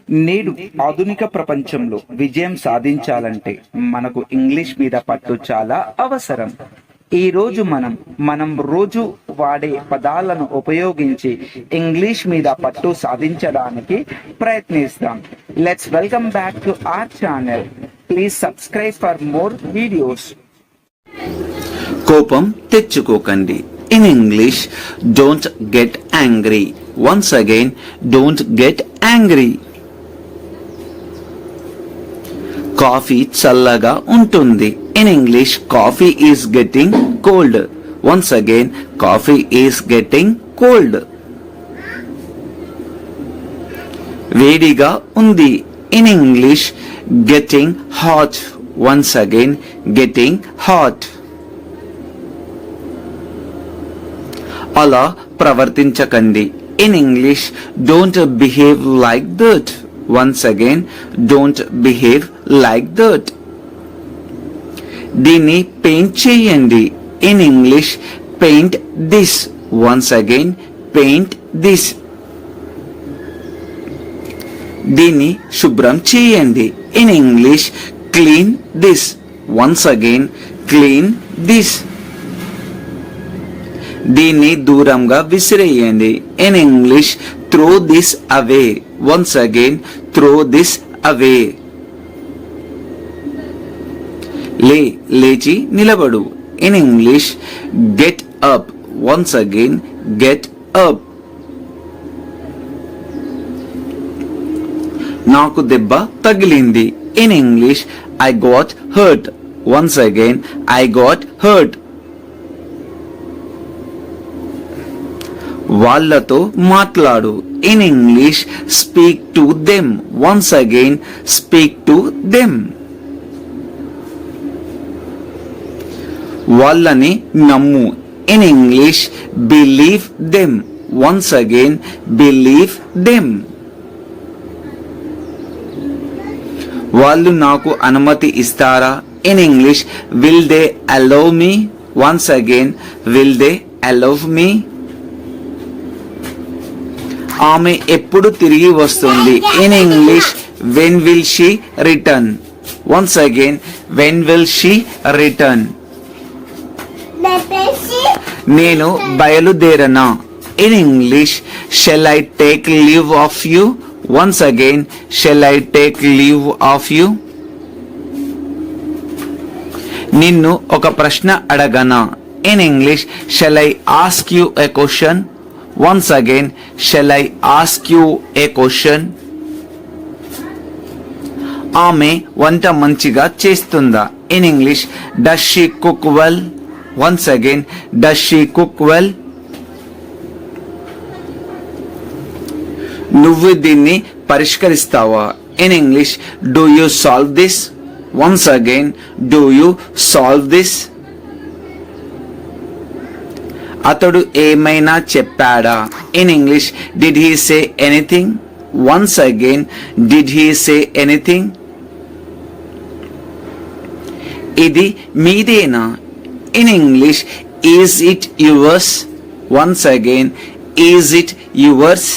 నేడు ఆధునిక ప్రపంచంలో విజయం సాధించాలంటే మనకు ఇంగ్లీష్ మీద పట్టు చాలా అవసరం. ఈ రోజు మనం రోజు వాడే పదాలను ఉపయోగించి ఇంగ్లీష్ మీద పట్టు సాధించడానికి ప్రయత్నిస్తాం. Let's welcome back to our channel. Please subscribe for more videos. కోపం తెచ్చుకోకండి. In English, don't get angry. Once again, don't get angry. Coffee చల్లగా ఉంటుంది. In English, coffee is getting cold. Once again, coffee is getting cold. వేడిగా ఉంది. In English, getting hot. Once again, getting hot. అలా ప్రవర్తించకండి. In English, don't behave like that. Once again, don't behave like that. దీన్ని paint చేయండి. In English, paint this. Once again, paint this. దీన్ని శుభ్రం చేయండి. In English, clean this. Once again, clean this. దీన్ని దూరంగా విసిరేయండి. In English, throw this away. Once again, throw this away. లేచి నిలబడు. In English, get up. Once again, get up. నాకు దెబ్బ తగిలింది. In English, I got hurt. Once again, I got hurt. వాళ్ళతో మాట్లాడు. In English, speak to them. Once again, speak to them. వాళ్ళని నమ్ము. In English, believe them. Once again, believe them. వాళ్ళు నాకు అనుమతి ఇస్తారా? In English, will they allow me. Once again, will they allow me. ఆమె ఎప్పుడు తిరిగి వస్తుంది? In English, when will she return. Once again, when will she return. నేను బయలుదేరనా? In English, shall I take leave of you. Once again, shall I take leave of you. నిన్ను ఒక ప్రశ్న అడగనా? In English, shall I ask you a question. Once again, shall I ask you a question? ఆమె వంట మంచిగా చేస్తుందా? In English, does she cook well. Once again, does she cook well. నువ్వు దీన్ని పరిష్కరిస్తావా? In English, do you solve this. Once again, do you solve this. అతడు ఏమైనా చెప్పాడా? In English, did he say anything. Once again, did he say anything. ఇది మీదేనా? In English, is it yours. Once again, is it yours.